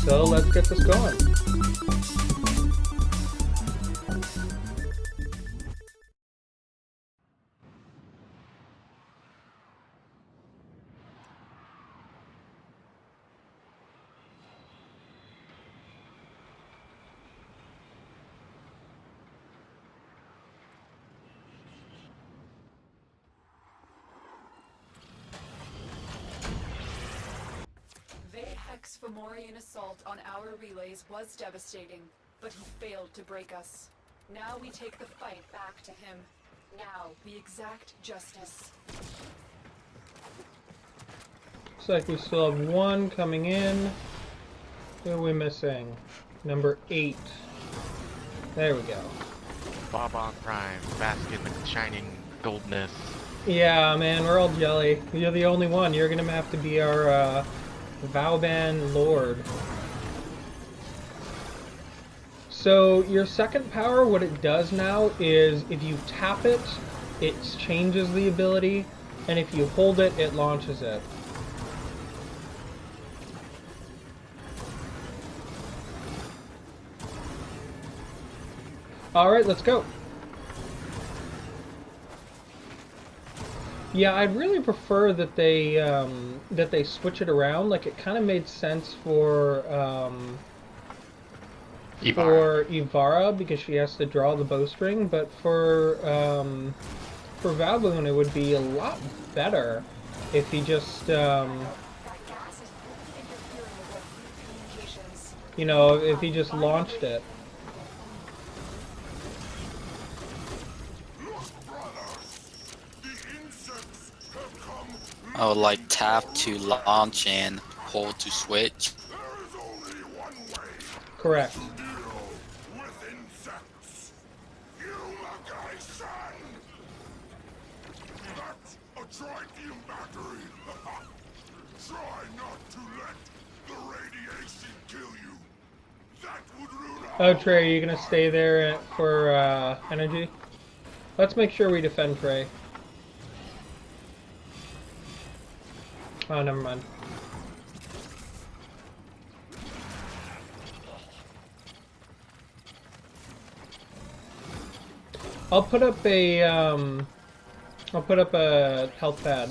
So let's get this going. Vahek's Fomorian assault on our relays was devastating, but he failed to break us. Now we take the fight back to him. Now we exact justice. Looks like we still have one coming in. Who are we missing? Number 8. There we go. Vauban Prime, bask in the shining goldness. Yeah, man, we're all jelly. You're the only one. You're gonna have to be our Vauban Lord. So your second power, what it does now is if you tap it, it changes the ability, and if you hold it, it launches it. Alright, let's go. Yeah, I'd really prefer that they switch it around. Like, it kind of made sense for Ivara because she has to draw the bowstring, but for Vauban it would be a lot better if he just you know, if he just launched it. I would like tap to launch and hold to switch. Correct. Oh, Trey, are you gonna stay there for energy? Let's make sure we defend Trey. Oh, never mind. I'll put up a health pad.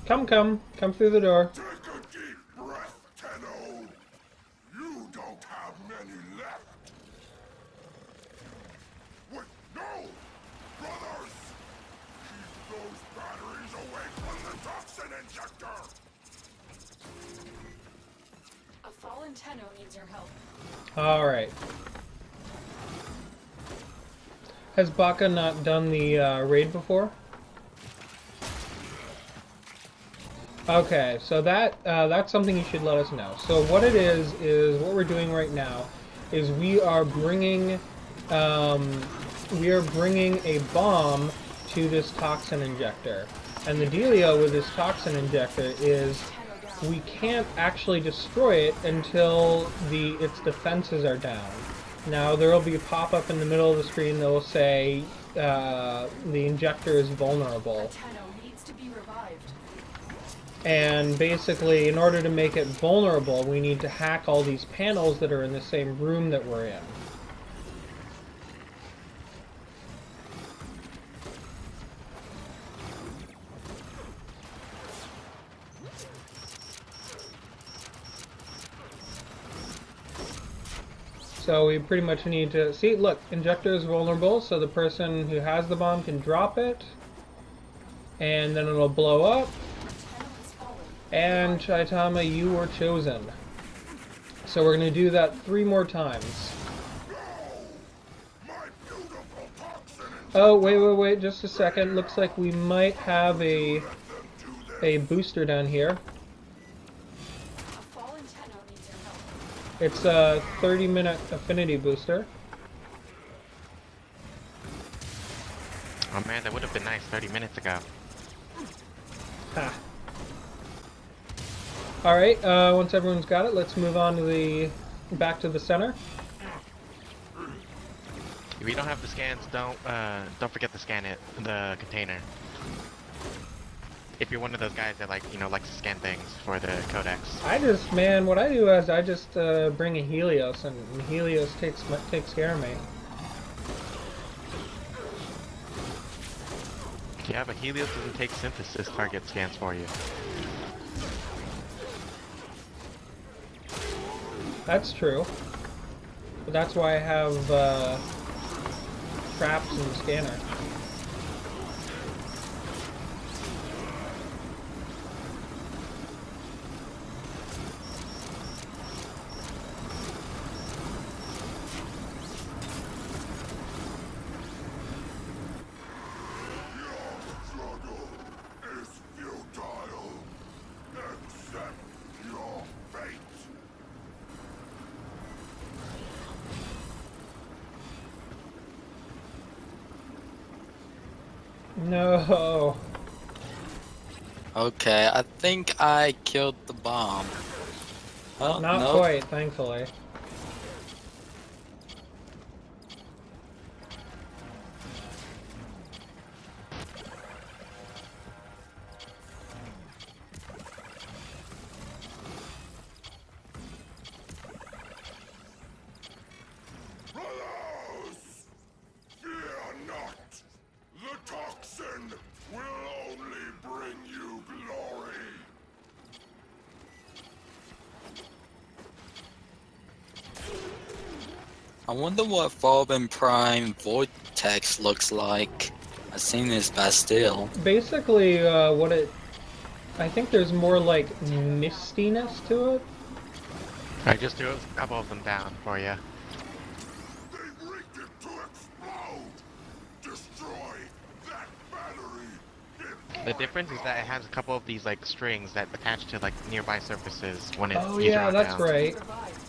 Come through the door. Take a deep breath, Tenno. You don't have many left. Wait, no! Brothers! Keep those batteries away from the toxin injector! A fallen Tenno needs your help. Alright. Has Baka not done the raid before? Okay, so that's something you should let us know. So what it is what we're doing right now is we are bringing a bomb to this toxin injector. And the dealio with this toxin injector is we can't actually destroy it until its defenses are down. Now there will be a pop-up in the middle of the screen that will say the injector is vulnerable. And basically, in order to make it vulnerable, we need to hack all these panels that are in the same room that we're in. So we pretty much need to see, look, injector is vulnerable, so the person who has the bomb can drop it, and then it'll blow up. And Chaitama, you were chosen. So we're going to do that 3 more times. Oh, wait, just a second. Looks like we might have a booster down here. It's a 30-minute affinity booster. Oh man, that would have been nice 30 minutes ago. Ha. Alright, once everyone's got it, let's move on to back to the center. If you don't have the scans, don't forget to scan it, the container. If you're one of those guys that likes to scan things for the codex. Man, what I do is I just bring a Helios, and Helios takes care of me. Yeah, but Helios doesn't take synthesis target scans for you. That's true. But that's why I have traps and scanner. Struggle is futile. Accept your fate. No. Okay, I think I killed the bomb. Oh, Not no. quite, thankfully. Brothers! Fear not! The toxin will only bring you glory! I wonder what Vauban Prime Vortex looks like. I've seen this Bastille. Basically, I think there's more like mistiness to it. I just threw a couple of them down for you. They rigged it to explode! Destroy that battery! The difference is that it has a couple of these like strings that attach to like nearby surfaces when it Oh you yeah, draw it that's down. right. Revived.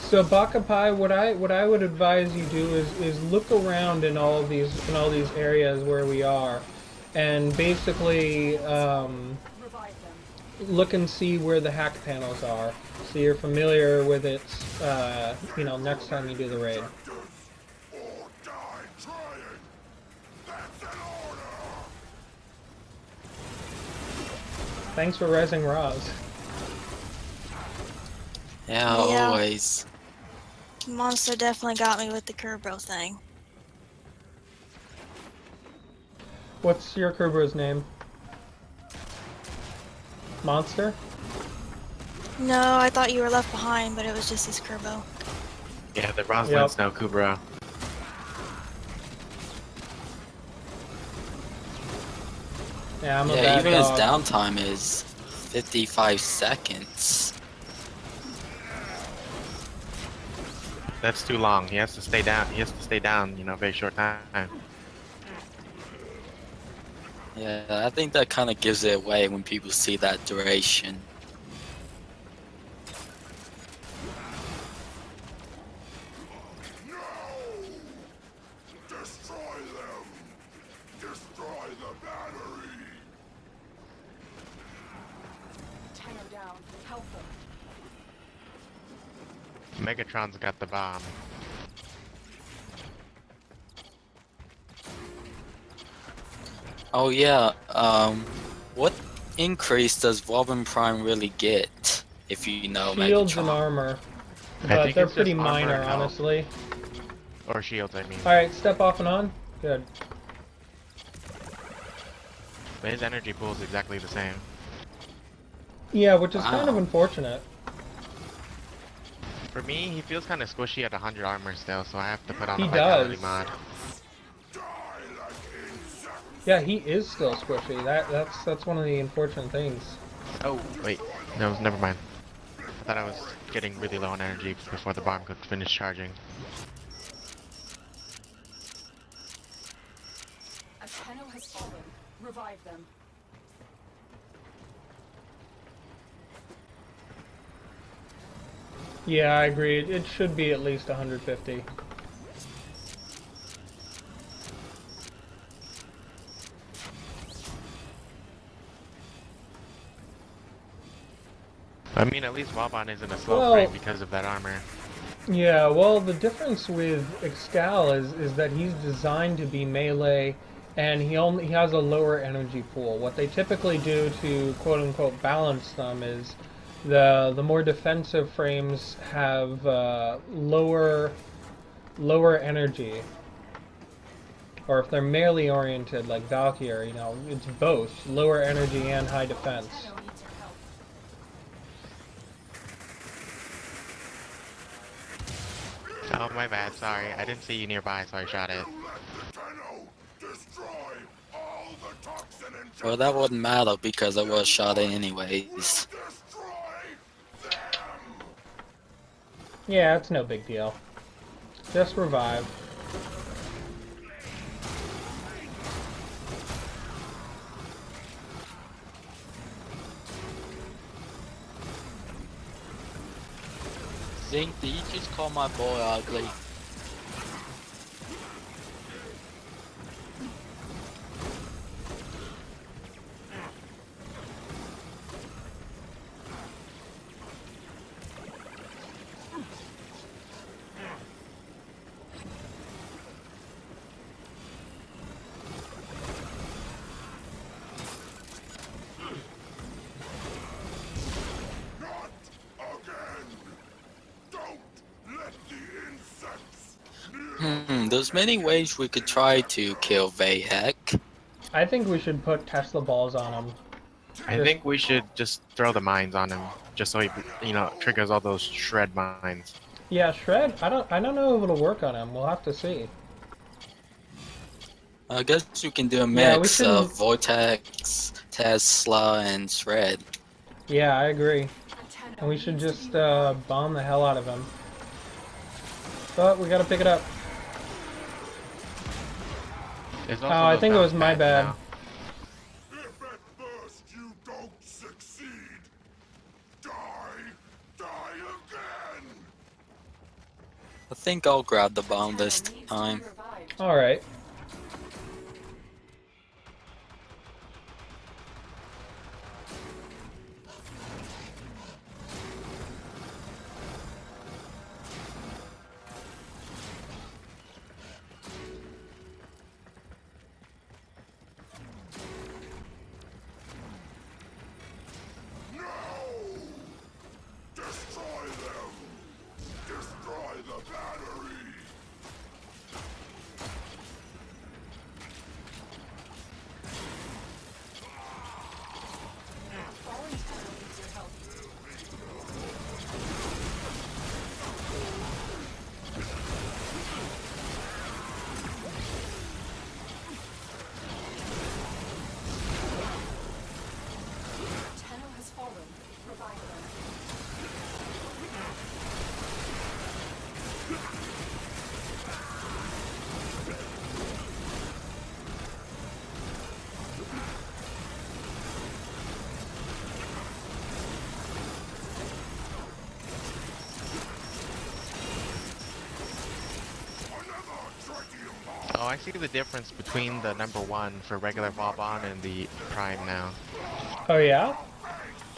So Bakapai, what I would advise you do is look around in all these areas where we are, and basically Revive them. look and see where the hack panels are, so you're familiar with it. Next time you do the raid. Or die trying! That's an order! Thanks for resing Roz. Yeah, Yeah. always. Monster definitely got me with the Kerbo thing. What's your Kerber's name? Monster? No, I thought you were left behind, but it was just this Kerbo. Yeah, the Roslyn's no Kubra. Yeah, I'm a Yeah, bad even his dog. downtime is 55 seconds. That's too long. He has to stay down. He has to stay down, a very short time. Yeah, I think that kind of gives it away when people see that duration. No! Destroy them! Destroy the battery! Tenno down. Help them. Megatron's got the bomb. Oh yeah, what increase does Vauban Prime really get if you know Shields Megatron? and armor, I but think they're it's pretty just armor minor, and health. honestly. Or shields, I mean. All right, step off and on. Good. But his energy pool is exactly the same. Yeah, which is kind of Wow. unfortunate. For me, he feels kind of squishy at 100 armor still, so I have to put on He a vitality does. mod. Die like insects! Yeah, he is still squishy. That's one of the unfortunate things. Oh, wait. No, never mind. I thought I was getting really low on energy before the bomb could finish charging. A Tenno has fallen. Revive them. Yeah, I agree. It should be at least 150. I mean, at least Vauban isn't a slow Well- frame because of that armor. Yeah, well, the difference with Excal is that he's designed to be melee, and he has a lower energy pool. What they typically do to quote unquote balance them is the more defensive frames have lower energy, or if they're melee oriented like Valkyr, you know, it's both lower energy and high defense. Tenno needs your help. Oh, my bad, sorry. I didn't see you nearby, so I shot it. Let the Tenno destroy all the toxin injectors. Well, that wouldn't matter because I was shot anyways. Destroy them. Yeah, it's no big deal. Just revive. Zink, did you just call my boy ugly? Not again. Don't let the insects near. There's many ways we could try to kill Vayhek. I think we should put Tesla balls on him. I think we should just throw the mines on him, just so he, you know, triggers all those shred mines. Yeah, Shred. I don't know if it'll work on him. We'll have to see. I guess you can do a Yeah, we mix shouldn't- of Vortex, Tesla, and Shred. Yeah, I agree. A Tenno And we should needs to just be revived. bomb the hell out of him. But we gotta pick it up. There's Oh, also I those think it was bounce my pads bad. now. If at first you don't succeed, die again. I think I'll grab the bomb Tenno this needs to be time. revived. Alright. No! Destroy them! Destroy the battery! Fallen Tenno needs your help. Tenno has fallen. Revive them. Another tritium bomb! Oh, I see the difference between the #1 for regular Vauban and the Prime now. Oh yeah?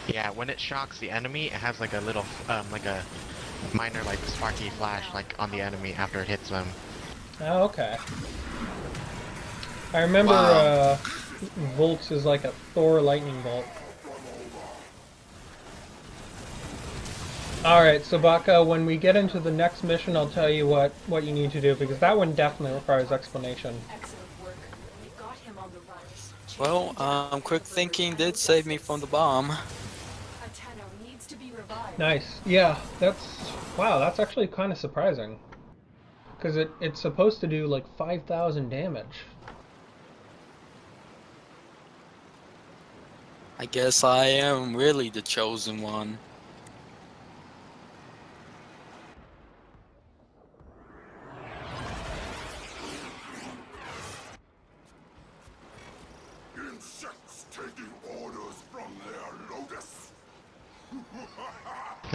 Yeah, when it shocks the enemy, it has like a little, like a minor, like, sparky flash, like, on the enemy after it hits them. Oh, okay. I remember Wow. Volts is like a Thor lightning bolt. Alright, so Baka, when we get into the next mission, I'll tell you what you need to do, because that one definitely requires explanation. Excellent work. We got him on the rise. Well, quick thinking did save me from the bomb. A Tenno needs to be revived. Nice. Yeah, wow, that's actually kind of surprising. Because it's supposed to do like 5,000 damage. I guess I am really the chosen one. Insects taking orders from their lotus.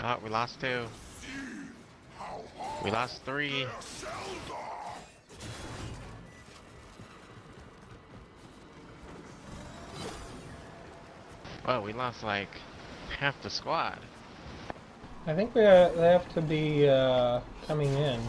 Oh, we lost 2. See how hard We lost 3. their shells are. Well, we lost like half the squad. I think they have to be coming in.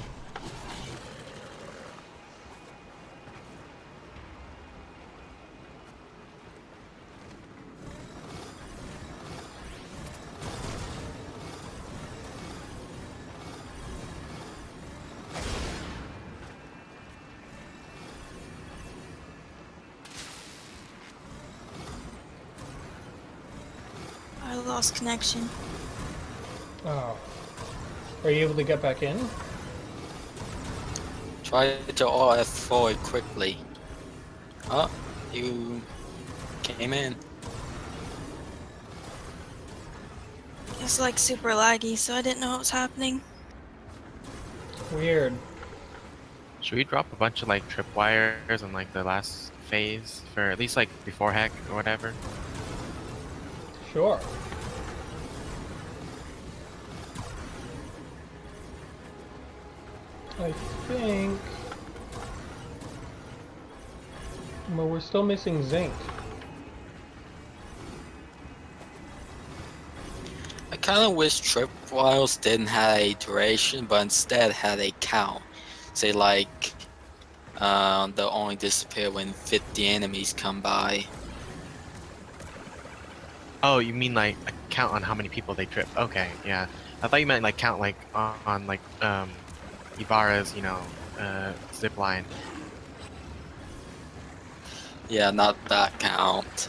I lost connection. Oh. Are you able to get back in? Try to RF4 it quickly. Oh, you came in. It's like super laggy, so I didn't know what was happening. Weird. Should we drop a bunch of like tripwires in like the last phase for at least like before heck or whatever? Sure. I think... Well, we're still missing zinc. I kind of wish tripwires didn't have a duration, but instead had a count. Say like, they'll only disappear when 50 enemies come by. Oh, you mean like a count on how many people they trip? Okay, yeah. I thought you meant like count like on like Ibarra's, you know, zip line. Yeah, not that count.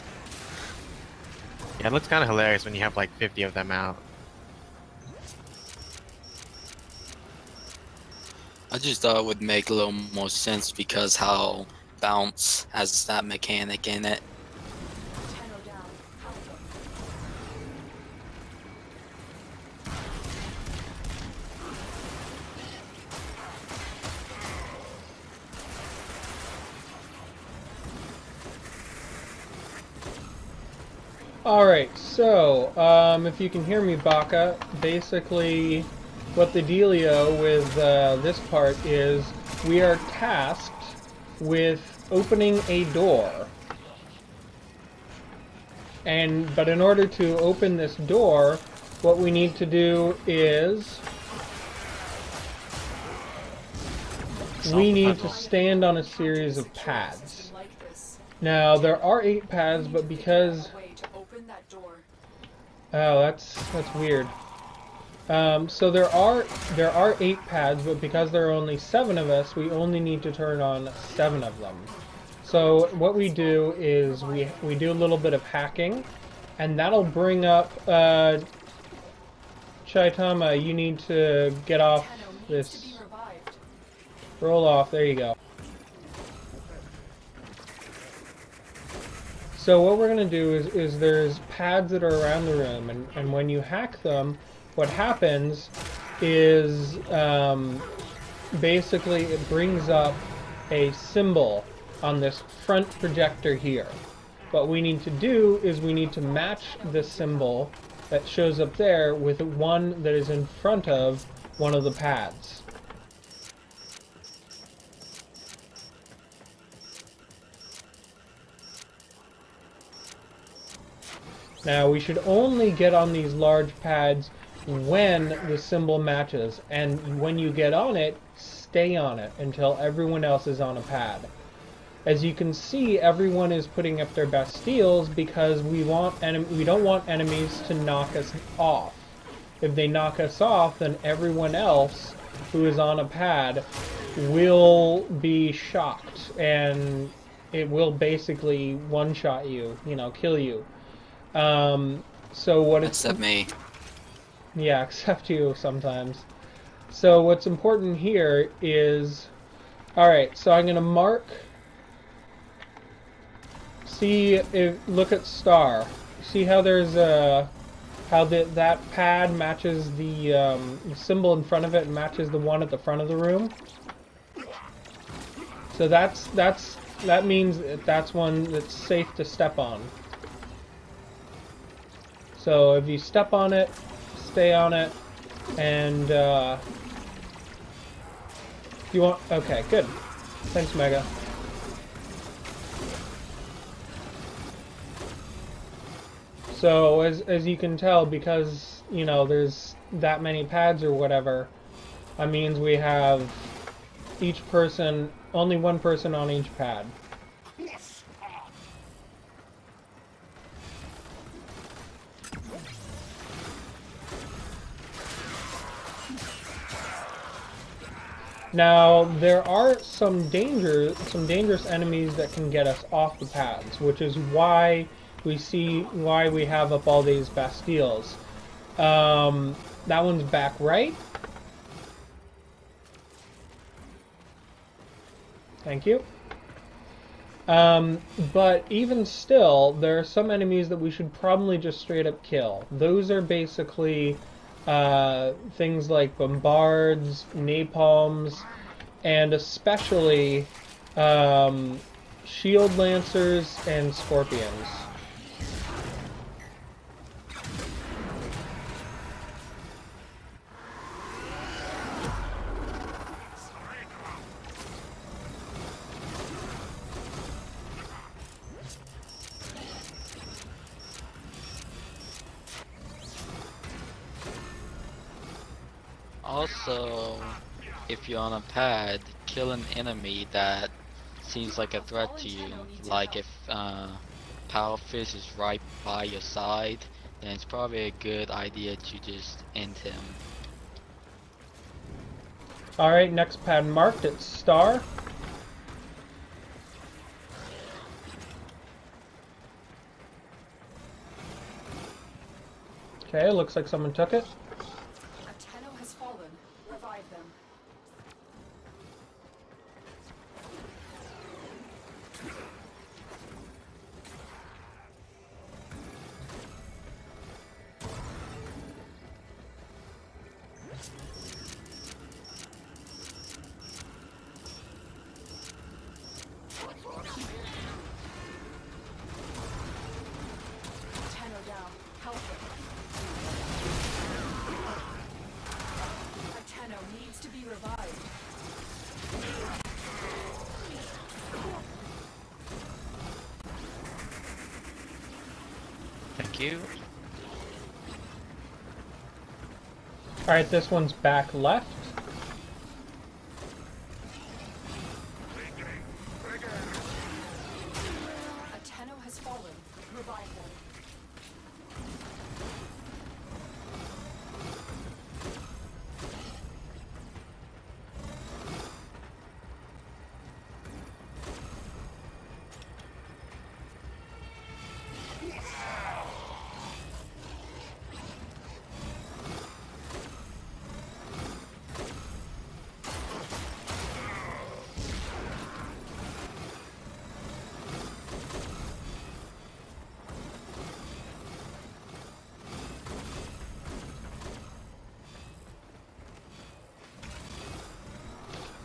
Yeah, it looks kind of hilarious when you have like 50 of them out. I just thought it would make a little more sense because how bounce has that mechanic in it. Tenno down. Alpha. Alright, so, if you can hear me, Baka, basically what the dealio with this part is we are tasked with opening a door. But in order to open this door, what we need to do is we need to stand on a series of pads. Like this. Now, there are 8 pads, but because... Way to open that door. Oh, that's weird. So there are 8 pads, but because there are only 7 of us, we only need to turn on 7 of them. So what we do is we do a little bit of hacking, and that'll bring up Chaitama. You need to get off Tenno needs to this. be revived. Roll off. There you go. So what we're going to do is there's pads that are around the room, and when you hack them, what happens is basically it brings up a symbol on this front projector here. What we need to do is we need to match this symbol that shows up there with one that is in front of one of the pads. Now, we should only get on these large pads when the symbol matches, and when you get on it, stay on it until everyone else is on a pad. As you can see, everyone is putting up their Bastilles because we don't want enemies to knock us off. If they knock us off, then everyone else who is on a pad will be shocked, and it will basically one-shot you, kill you. So what it's... Except me. Yeah, except you sometimes. So what's important here is... Alright, so I'm going to mark... Look at star. See how there's how that pad matches the symbol in front of it and matches the one at the front of the room? So that means that's one that's safe to step on. So if you step on it, stay on it, and you want... Okay, good. Thanks, Mega. So as you can tell, because there's that many pads or whatever, that means we have each person, only one person on each pad. Now, there are some dangerous enemies that can get us off the pads, which is why we have up all these Bastilles. That one's back right. Thank you. But even still, there are some enemies that we should probably just straight up kill. Those are basically things like bombards, napalms, and especially shield lancers and scorpions. Also, if you're on a pad, kill an enemy that seems like a threat to you. Like if Power Fist is right by your side, then it's probably a good idea to just end him. Alright, next pad marked, it's Star. Okay, looks like someone took it. Tenno has fallen. Revive them. Tenno down. Help him. Tenno needs to be revived. Thank you. Alright, this one's back left. Tenno has fallen. Revive them.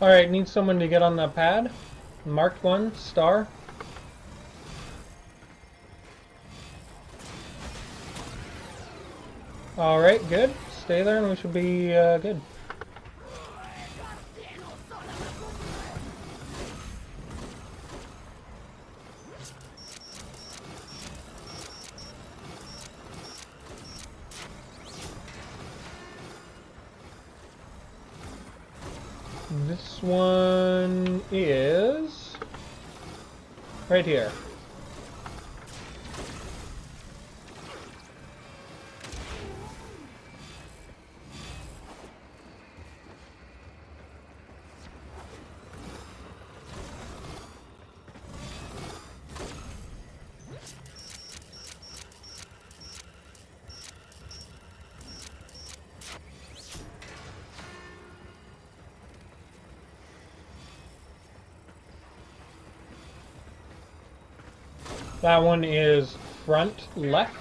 Alright, need someone to get on that pad. Marked one, Star. Alright, good. Stay there and we should be good. This one is right here. That one is front left.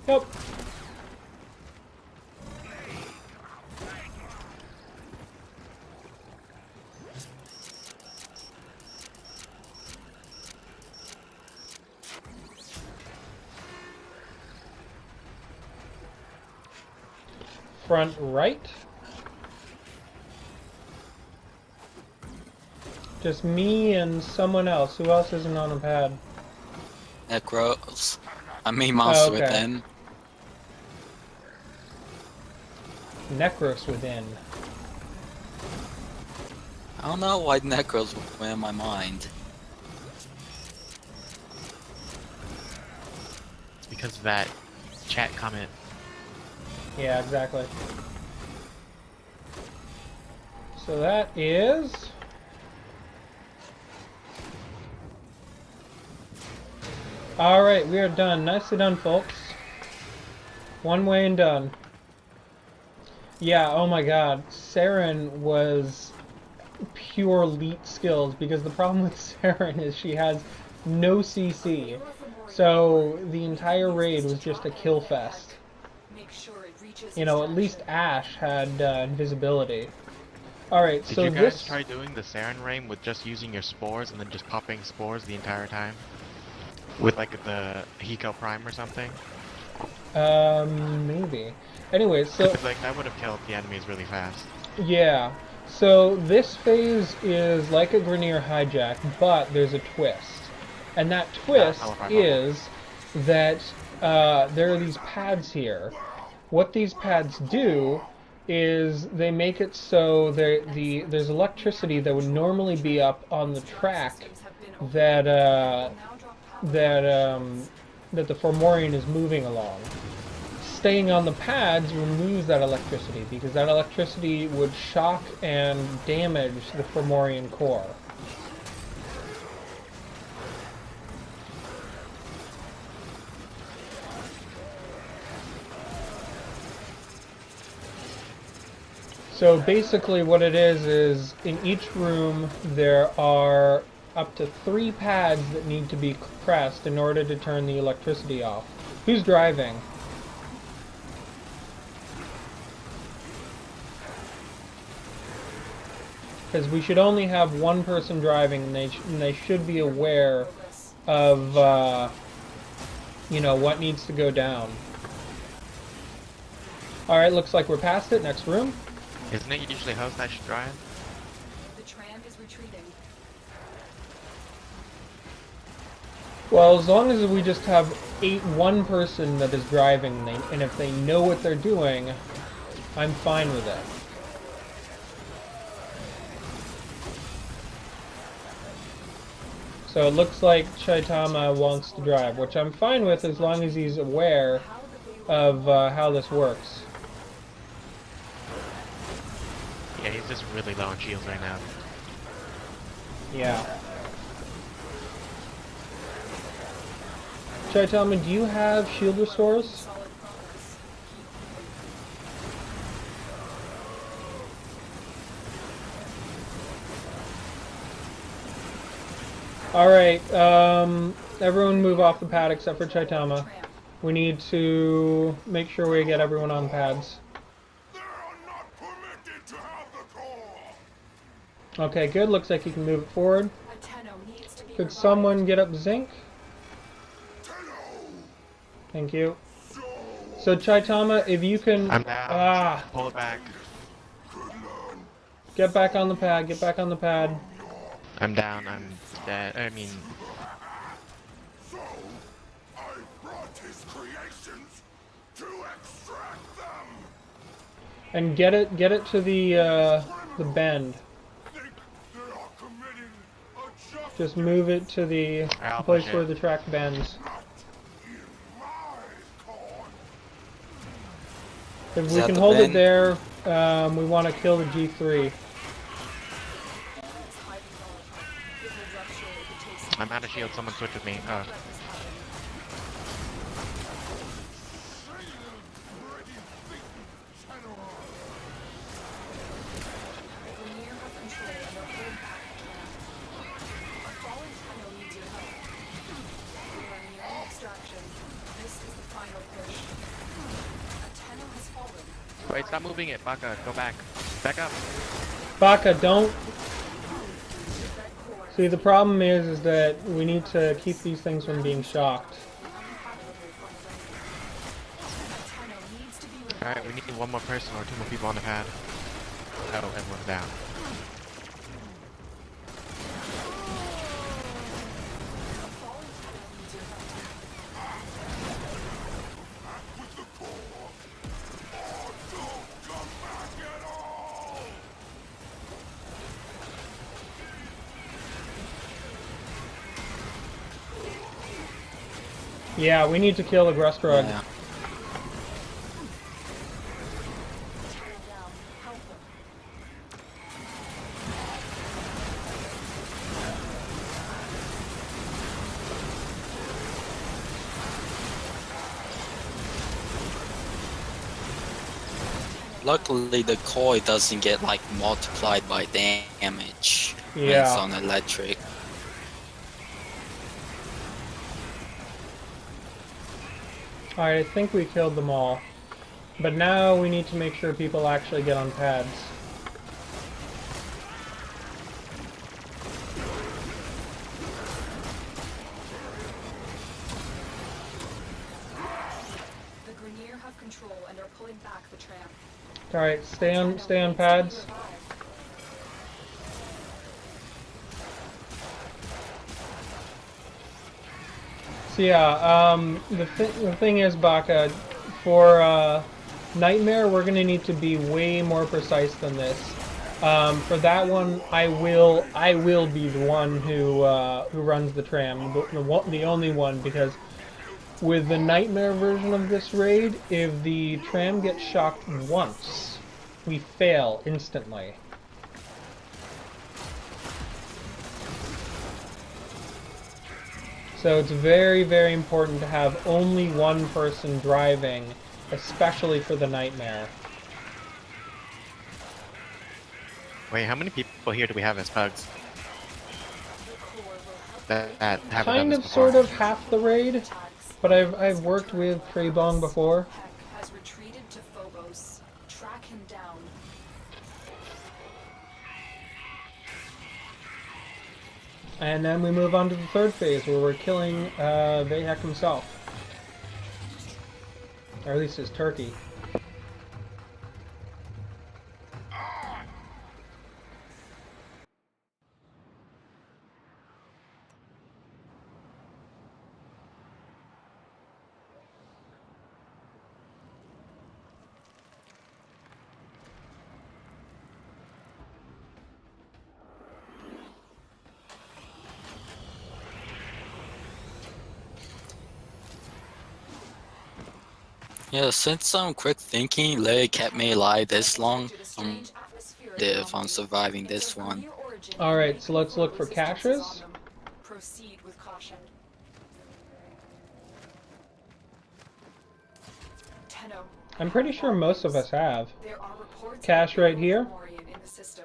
Yep. Front right. Just me and someone else. Who else isn't on a pad? Necros. I mean Monster okay. Within. Necros within. I don't know why Necros were in my mind. It's because of that chat comment. Yeah, exactly. So that is... Alright, we are done. Nicely done, folks. One way and done. Yeah, oh my god. Saren was pure elite skills, because the problem with Saren is she has no CC. So the entire raid was just a kill fest. Make sure it reaches You know, at its least direction. Ash had invisibility. Alright, Did so you guys this... try doing the Saren Rain with just using your spores and then just popping spores the entire time? With like the Hiko Prime or something? Maybe. Anyway, so... Because like that would have killed the enemies really fast. Yeah. So this phase is like a Grenier hijack, but there's a twist. And that twist is that there are these pads here. What these pads do is they make it so there's electricity that would normally be up on the track that that the Fomorian is moving along. Staying on the pads removes that electricity, because that electricity would shock and damage the Fomorian core. So basically what it is in each room there are up to 3 pads that need to be pressed in order to turn the electricity off. Who's driving? Because we should only have one person driving, and they should be aware of, you know, what needs to go down. Alright, looks like we're past it. Next room. Isn't it usually host that should drive? The tram is retreating. Well, as long as we just have one person that is driving, and if they know what they're doing, I'm fine with it. So it looks like Chaitama wants to drive, which I'm fine with as long as he's aware of how this works. Yeah, he's just really low on shields right now. Yeah. Chaitama, do you have shield restores? Solid progress. Alright, everyone move off the pad except for Chaitama. We need to make sure we get everyone on pads. They are not permitted to have the core! Okay, good. Looks like you can move it forward. A Tenno needs to be Could revived. someone get up Zinc? Tenno! Thank you. So Chaitama, if you can... I'm down. Ah! Pull it back. Get back on the pad, get back on the pad. I'm down. I'm dead. I mean, So, I brought his creations to extract them! And get it to the bend. Think they are committing a just Just move it to the I'll place push where it. the track bends. in my corn! If Is we that can the hold it bend? there, we want to kill the G3. I'm out of shield. Someone switch with me. Oh. This is the final push. Wait, stop moving it, Baka. Go back. Back up. Baka, don't. See, the problem is that we need to keep these things from being shocked. Alright, we need one more person or 2 more people on the pad. Oh, everyone's down. Yeah, we need to kill the Grustrug. Yeah. Luckily, the coil doesn't get like multiplied by damage when it's Yeah. on electric. Alright, I think we killed them all. But now we need to make sure people actually get on pads. The Grenier have control and are pulling back the tram. Alright, stay on pads. So yeah, the thing is, Baka, for Nightmare, we're gonna need to be way more precise than this. For that one, I will be the one who runs the tram, the only one, because with the Nightmare version of this raid, if the tram gets shocked once, we fail instantly. So it's very, very important to have only one person driving, especially for the Nightmare. Wait, how many people here do we have as pugs? That haven't done Kind this of, before. sort of, half the raid, but I've worked with Trebong before. Peck has retreated to Phobos. Track him down. And then we move on to the third phase, where we're killing Vahek himself. Or at least his turkey. Yeah, since I'm quick thinking, Larry kept me alive this long. To the I'm strange atmospheric if I'm anomaly. surviving It's this of one. Grenier origin, Alright, so let's look for resistance is caches. on them. Proceed with caution. Tenno, I'm pretty sure most of us have. there are reports of Cache a right here. Fomorian in the system.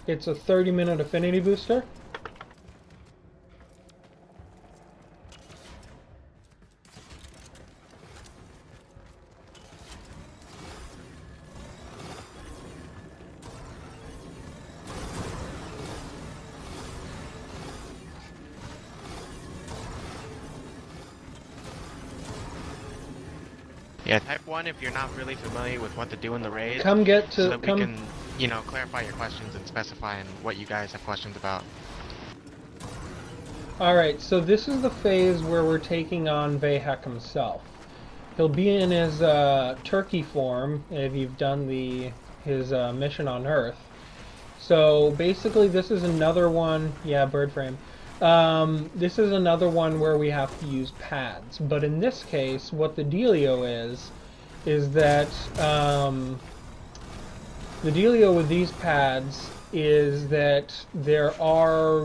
It's a 30-minute affinity booster. Yeah, type 1 if you're not really familiar with what to do in the raid. Come get so to that we come. can, you know, clarify your questions and specify and what you guys have questions about. Alright, so this is the phase where we're taking on Vahek himself. He'll be in his turkey form if you've done his mission on Earth. So basically this is another one, yeah, bird frame. This is another one where we have to use pads. But in this case, what the dealio is that the dealio with these pads is that there are,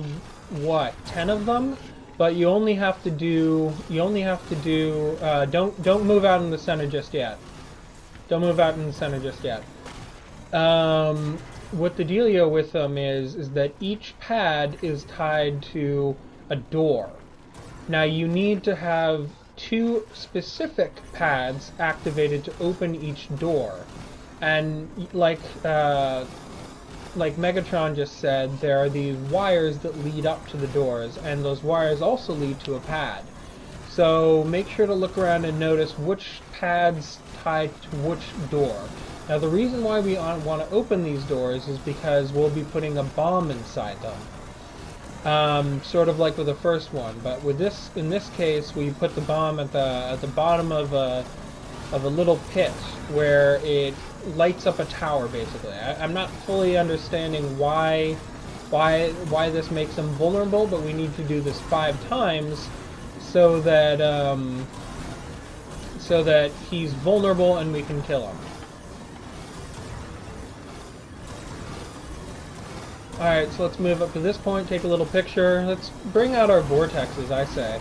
what, 10 of them? But you only have to do, don't move out in the center just yet. Don't move out in the center just yet. What the dealio with them is that each pad is tied to a door. Now you need to have 2 specific pads activated to open each door. And like Megatron just said, there are these wires that lead up to the doors, and those wires also lead to a pad. So make sure to look around and notice which pads tie to which door. Now the reason why we want to open these doors is because we'll be putting a bomb inside them. Sort of like with the first one, but with this, in this case, we put the bomb at the bottom of a little pit where it lights up a tower. Basically, I'm not fully understanding why this makes him vulnerable, but we need to do this 5 times so that he's vulnerable and we can kill him. Alright, so let's move up to this point, take a little picture. Let's bring out our vortexes, I say.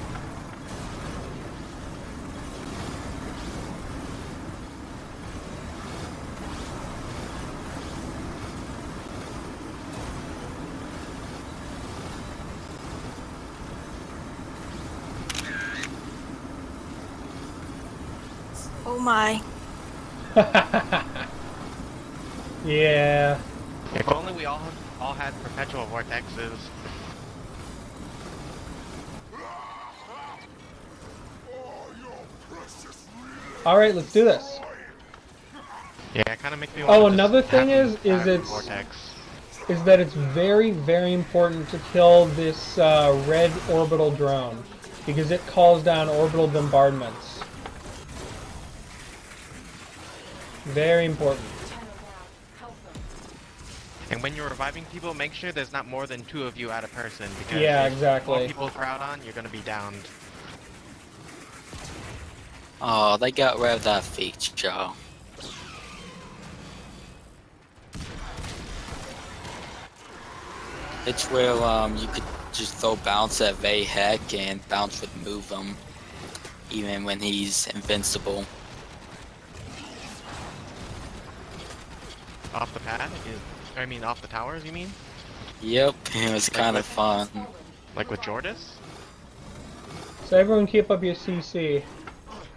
Oh my. Yeah. If only we all had perpetual vortexes. Alright, let's do this. Yeah, it kind of makes me want Oh, to another just thing have is vortex. that it's very, very important to kill this red orbital drone, because it calls down orbital bombardments. Very important. And when you're reviving people, make sure there's not more than 2 of you at a person, because Yeah, if exactly. more people crowd on, you're gonna be downed. Oh, they got rid of that feature. It's where you could just throw bounce at Vayhek and bounce would move him, even when he's invincible. Off the pad? I mean, off the towers, you mean? Yep, it was kind of fun. Like with Jordis? So everyone keep up your CC.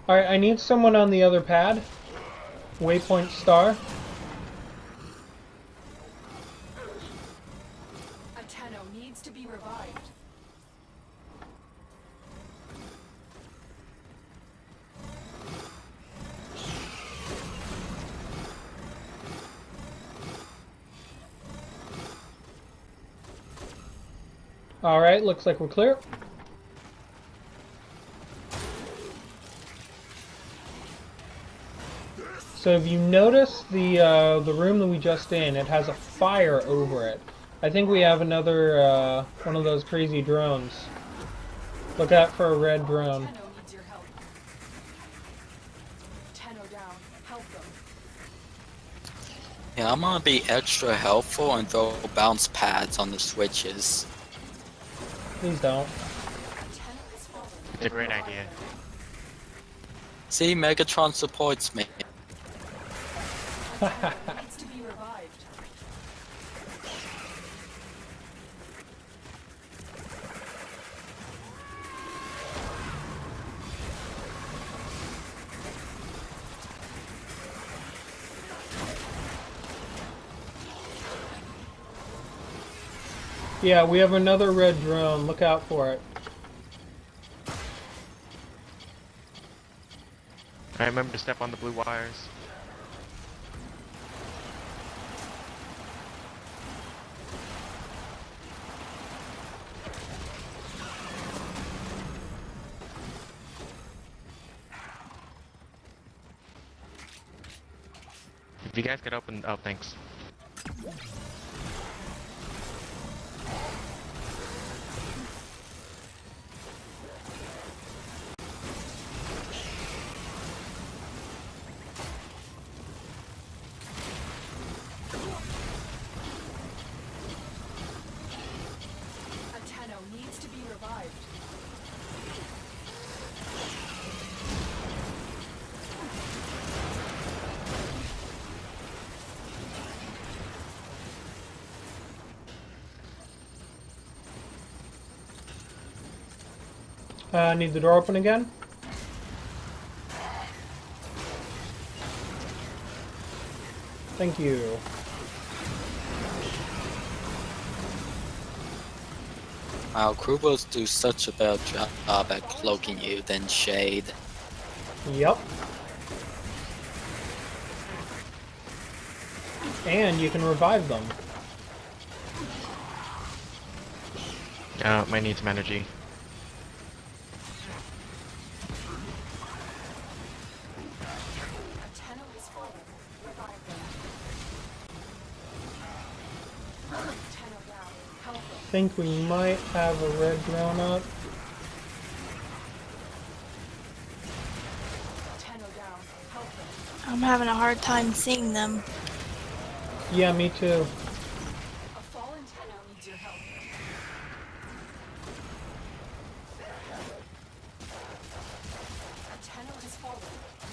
Alright, I need someone on the other pad. Waypoint star. Ateno needs to be revived. Alright, looks like we're clear. So if you notice the room that we just in, it has a fire over it. I think we have another one of those crazy drones. Look out for a red drone. Ateno needs your help. Ateno down. Help them. Yeah, I'm gonna be extra helpful and throw bounce pads on the switches. Please don't. Ateno has fallen. It's a great idea. See, Megatron supports me. Ateno needs to be revived. Yeah, we have another red drone. Look out for it. I remember to step on the blue wires. If you guys could open, oh, thanks. Ateno needs to be revived. Need the door open again? Thank you. Wow, Krubos do such a better job at cloaking you than Shade. Yep. And you can revive them. Might need some energy. A tenno has fallen. Revive them. Tenno down. Help them. I think we might have a red drone up. Tenno down. Help them. I'm having a hard time seeing them. Yeah, me too. A fallen tenno needs your help. A tenno has fallen.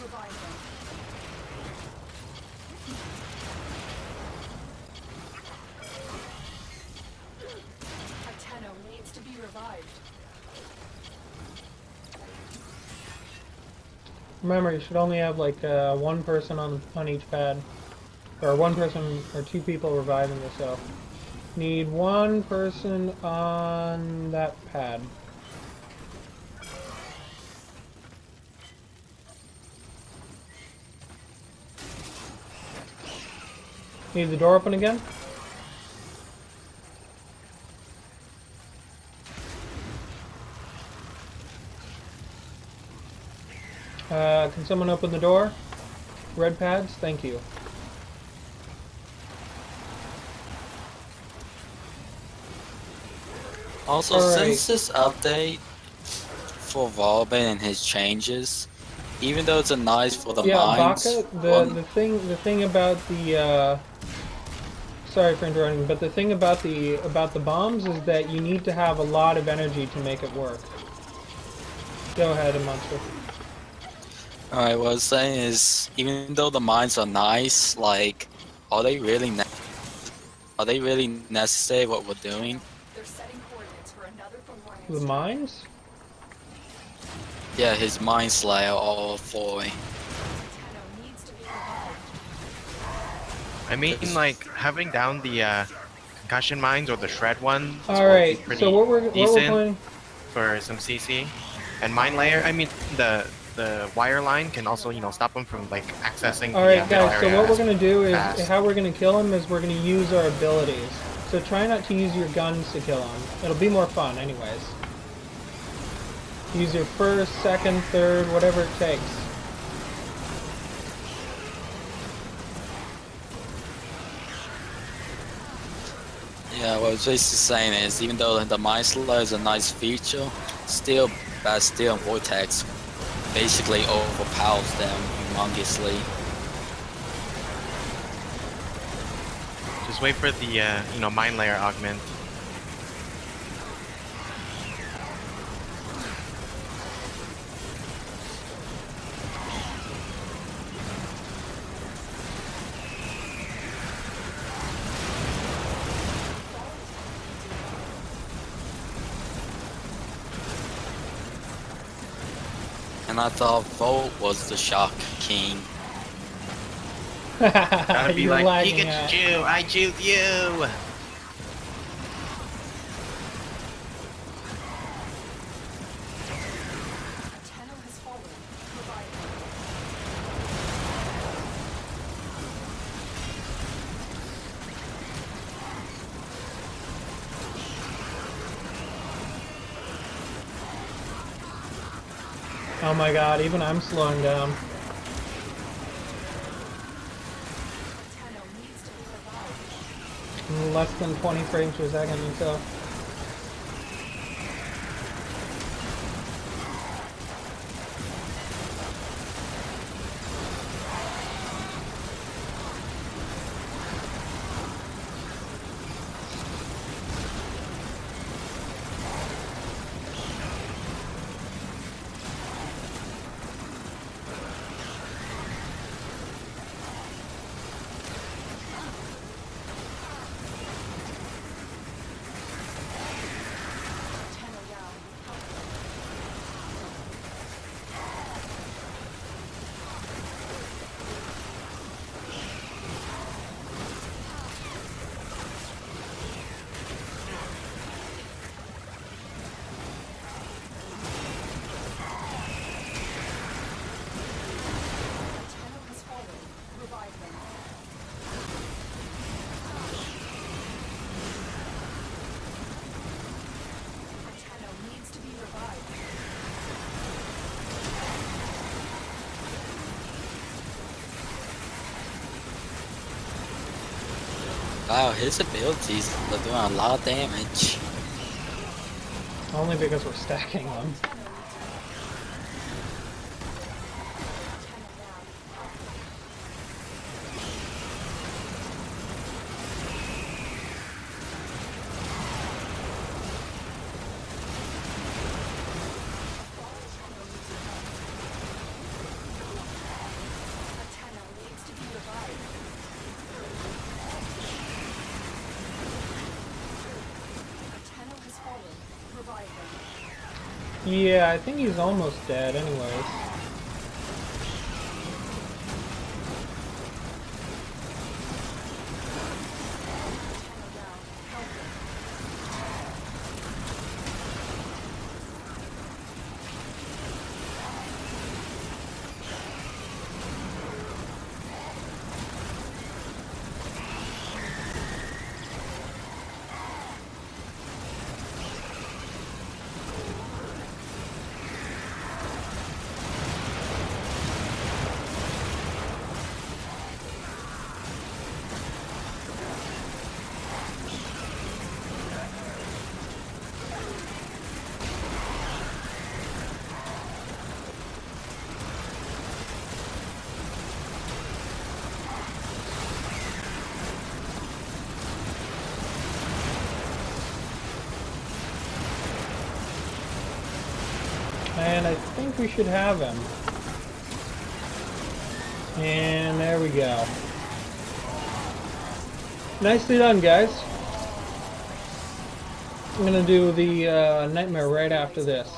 Revive them. A tenno needs to be revived. Remember, you should only have like one person on each pad. Or one person or two people reviving yourself. Need one person on that pad. Need the door open again? Can someone open the door? Red pads, thank you. Also, Alright. since this update for Vauban and his changes, even though it's a nice for the Yeah, mines, Baka, the thing about the sorry for interrupting, but the thing about the bombs is that you need to have a lot of energy to make it work. Go ahead, monster. alright, what I was saying is, even though the mines are nice, like, are they really necessary what we're doing? They're setting coordinates for another Fomorian The mines? Yeah, his Mind Slayer all four. tenno needs to be revived. I mean, like having down the concussion mines or the shred one. All right. So what we're playing? For some CC and mine layer. I mean, the wire line can also stop them from like accessing. All right, the middle guys. So area what we're gonna do is fast. how we're gonna kill him is we're gonna use our abilities. So try not to use your guns to kill him. It'll be more fun, anyways. Use your first, second, third, whatever it takes. Yeah, what I was basically saying is, even though the Mind Slayer is a nice feature, still Bastille and Vortex basically overpowers them humongously. Just wait for the mine layer augment. And I thought Volt was the Shock King. That'd be You're like lagging out. Pikachu, I choose you. Tenno has fallen. Revive them. Oh my god, even I'm slowing down. Tenno needs to be revived. Less than 20 frames per second until. Wow, his abilities are doing a lot of damage. Only because we're stacking them. Yeah, I think he's almost dead anyways. And I think we should have him. And there we go. Nicely done, guys. I'm gonna do the nightmare right after this.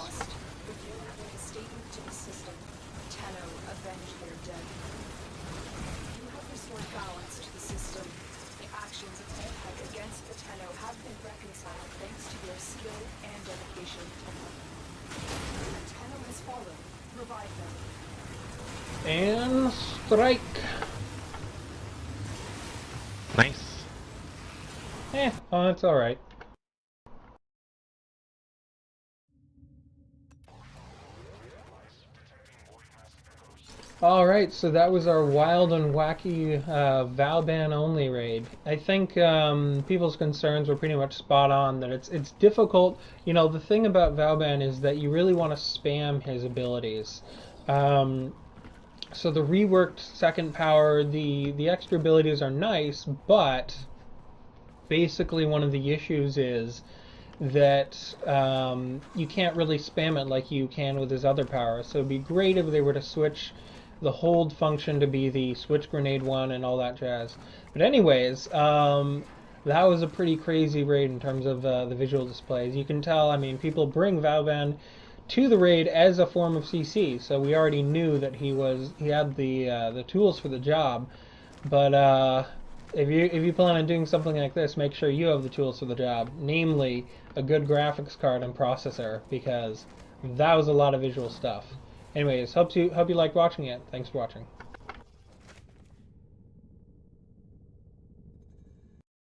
And strike. Nice. Oh, that's alright. Alright, so that was our wild and wacky Vauban only raid. I think people's concerns were pretty much spot on, that it's difficult. You know, the thing about Vauban is that you really want to spam his abilities. So the reworked second power, the extra abilities are nice, but basically one of the issues is that you can't really spam it like you can with his other power. So it'd be great if they were to switch the hold function to be the switch grenade one and all that jazz. But anyways, that was a pretty crazy raid in terms of the visual displays. You can tell, I mean, people bring Vauban to the raid as a form of CC, so we already knew that he had the tools for the job. But if you plan on doing something like this, make sure you have the tools for the job, namely a good graphics card and processor, because that was a lot of visual stuff. Anyways, hope you liked watching it. Thanks for watching.